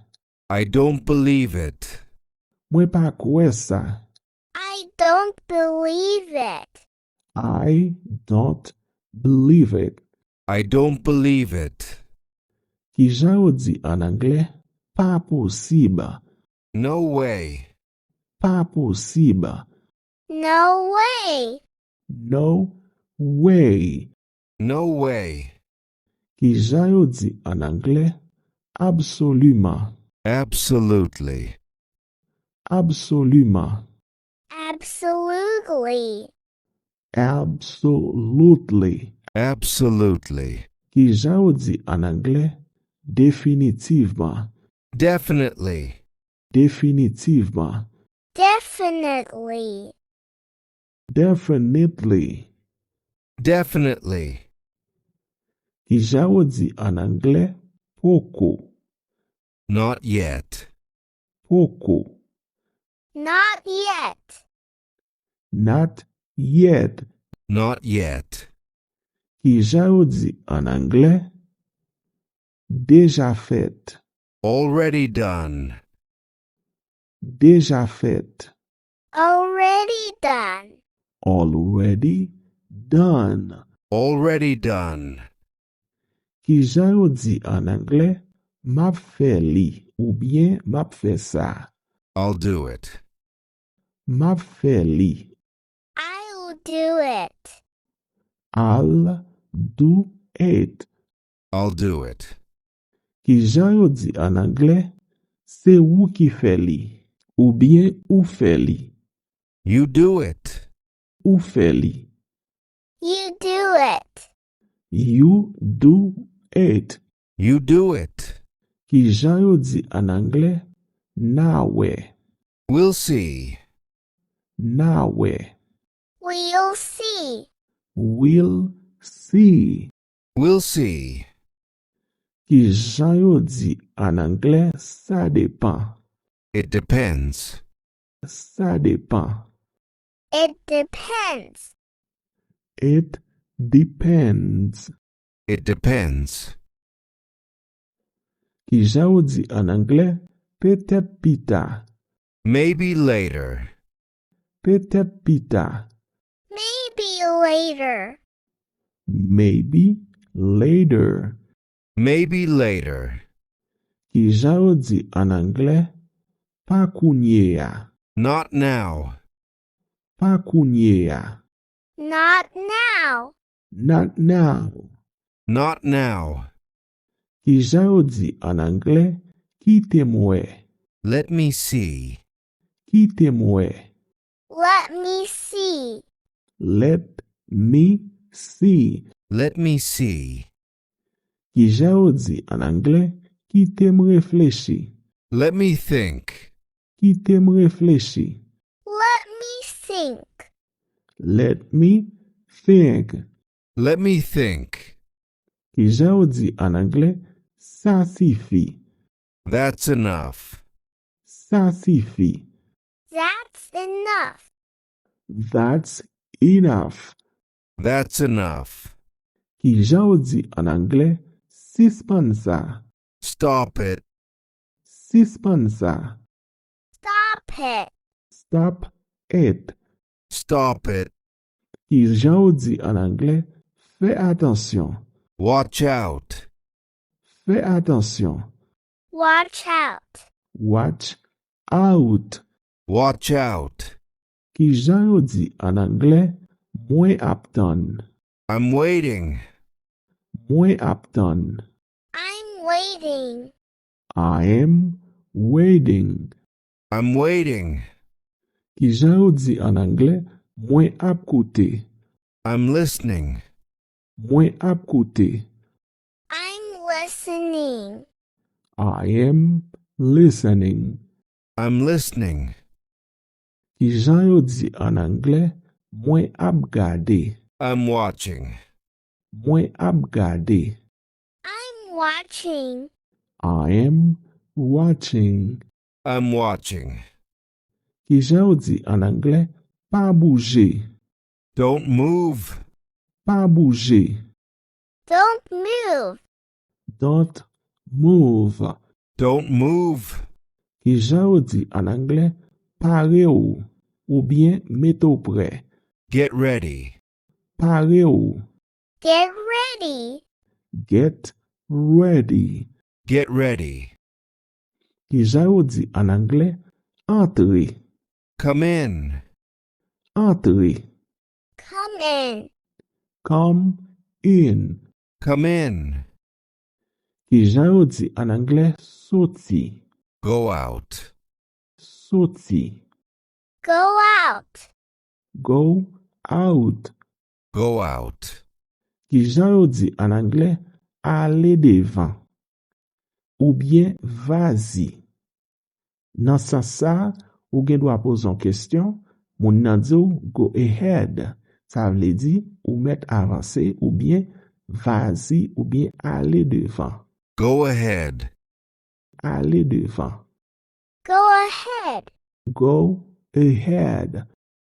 I don't believe it. Mwen pa kwe sa. I don't believe it. I don't believe it. I don't believe it. Ki jan ou di an anglais, pa posible. No way. Pa posible. No way. No way. No way. Ki jan ou di an anglais, absolument. Absolutely. Absolument. Absolutely. Absolutely. Absolutely. Ki jan ou di an anglais, définitivement. Definitely. Définitivement. Definitely. Definitely. Definitely. Ki jan ou di an anglais, pouco. Not yet. Pouco. Not yet. Not yet. Not yet. Ki jan ou di an anglais, déjà fait. Already done. Déjà fait. Already done. Already done. Already done. Ki jan ou di an anglais, map fè li ou bien map fè sa. I'll do it. Map fè li. I'll do it. I'll do it. I'll do it. Ki jan ou di an anglais, se ou ki fè li ou bien ou fè li. You do it. Ou fè li. You do it. You do it. You do it. Ki jan ou di an anglais, nawe. We'll see. Nawe. We'll see. We'll see. We'll see. Ki jan ou di an anglais, sa depan. It depends. Sa depan. It depends. It depends. It depends. Ki jan ou di an anglais, peut-être pi ta. Maybe later. Peut-être pi ta. Maybe later. Maybe later. Maybe later. Ki jan ou di an anglais, pa kounye ya. Not now. Pa kounye ya. Not now. Not now. Not now. Ki jan ou di an anglais, kite mwe. Let me see. Kite mwe. Let me see. Let me see. Let me see. Ki jan ou di an anglais, kite m reflechi. Let me think. Kite m reflechi. Let me think. Let me think. Let me think. Ki jan ou di an anglais, sa sifi. That's enough. Sa sifi. That's enough. That's enough. That's enough. Ki jan ou di an anglais, sispan sa. Stop it. Sispan sa. Stop it. Stop it. Stop it. Ki jan ou di an anglais, fè atensyon. Watch out. Fè atensyon. Watch out. Watch out. Watch out. Ki jan ou di an anglais, mwen ap ton. I'm waiting. Mwen ap ton. I'm waiting. I am waiting. I'm waiting. Ki jan yo di an anglais, mwen ap koute. I'm listening. Mwen ap koute. I'm listening. I am listening. I'm listening. Ki jan yo di an anglais, mwen ap gade. I'm watching. Mwen ap gade. I'm watching. I am watching. I'm watching. Ki jan yo di an anglais, pa bouje. Don't move. Pa bouje. Don't move. Don't move. Don't move. Ki jan yo di an anglais, pare ou bien meto prè. Get ready. Pare ou. Get ready. Get ready. Get ready. Ki jan yo di an anglais, entre. Come in. Entre. Come in. Come in. Come in. Ki jan yo di an anglais, soti. Go out. Soti. Go out. Go out. Go out. Ki jan yo di an anglais, ale devan. Ou bien vazi. Nan sa sa, ou gen do a pozon kestyon, moun nan di ou go ahead. Sa vle di ou met avanse ou bien vazi ou bien ale devan. Go ahead. Ale devan. Go ahead. Go ahead.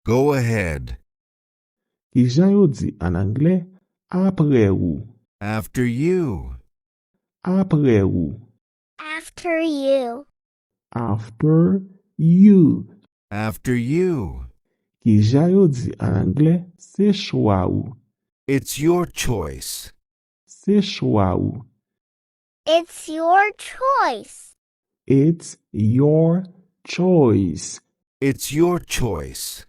Go ahead. Ki jan yo di an anglais, apre ou. After you. Apre ou. After you. After you. After you. Ki jan yo di an anglais, se chwa ou. It's your choice. Se chwa ou. It's your choice. It's your choice. It's your choice.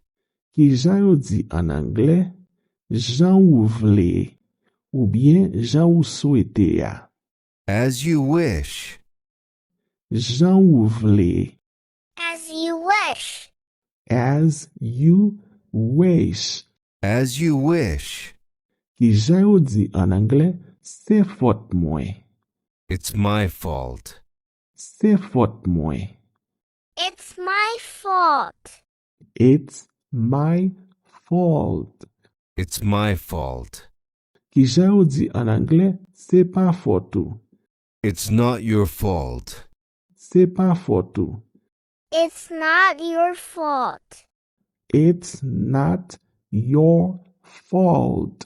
Ki jan yo di an anglais, jan ou vle. Ou bien jan ou souete ya. As you wish. Jan ou vle. As you wish. As you wish. As you wish. Ki jan yo di an anglais, se fote mwen. It's my fault. Se fote mwen. It's my fault. It's my fault. It's my fault. Ki jan yo di an anglais, se pa fote ou. It's not your fault. Se pa fote ou. It's not your fault. It's not your fault.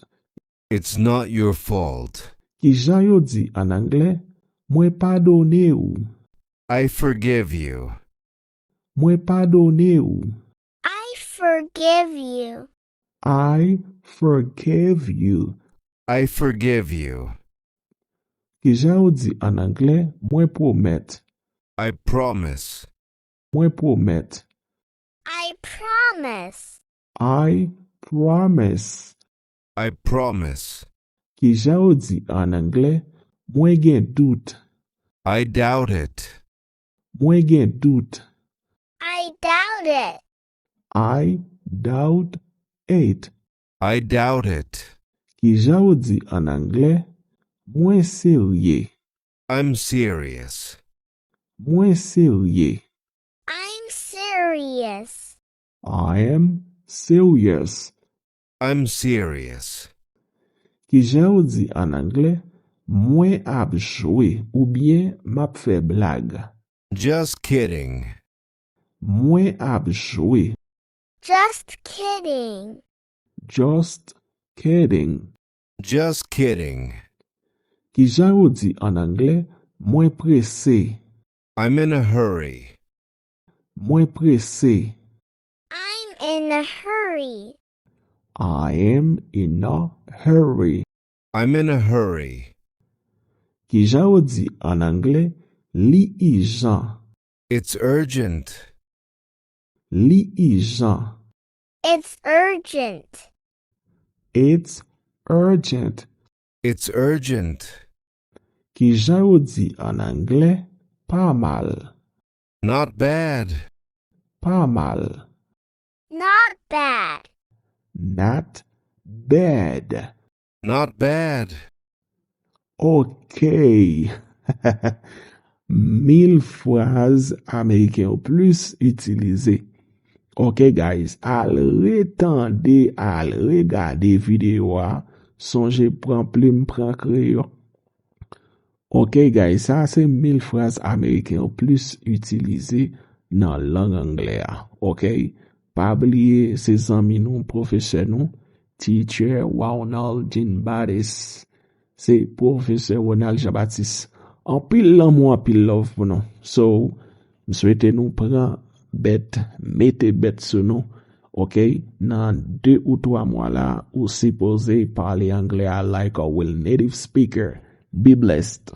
It's not your fault. Ki jan yo di an anglais, mwen padone ou. I forgive you. Mwen padone ou. I forgive you. I forgive you. I forgive you. Ki jan yo di an anglais, mwen promet. I promise. Mwen promet. I promise. I promise. I promise. Ki jan yo di an anglais, mwen gen dout. I doubt it. Mwen gen dout. I doubt it. I doubt it. I doubt it. Ki jan yo di an anglais, mwen serye. I'm serious. Mwen serye. I'm serious. I am serious. I'm serious. Ki jan yo di an anglais, mwen ap jwe ou bien map fe blag. Just kidding. Mwen ap jwe. Just kidding. Just kidding. Just kidding. Ki jan yo di an anglais, mwen presse. I'm in a hurry. Mwen presse. I'm in a hurry. I am in a hurry. I'm in a hurry. Ki jan yo di an anglais, li jan. It's urgent. Li jan. It's urgent. It's urgent. It's urgent. Ki jan yo di an anglais, pas mal, Not bad. pas mal, Not bad. not bad. Not bad. Ok. 1000 phrases américaines ou plus utilisées. Ok, guys, al retende, al regarder vidéo, songe prend plume, prend crayon. Ok, guys, ça c'est 1000 phrases américaines ou plus utilisées dans langue anglaise. Ok, pas oublier ses amis nous, professeur nous, teacher Ronald Jean Baptiste. C'est professeur Ronald Jean-Baptiste. En pile l'amour, en pile love pour nous. So, je souhaite nous prendre bête, mettez bête sur nous. Ok, dans 2 ou 3 mois là, ou supposé parler anglais like a well native speaker. Be blessed.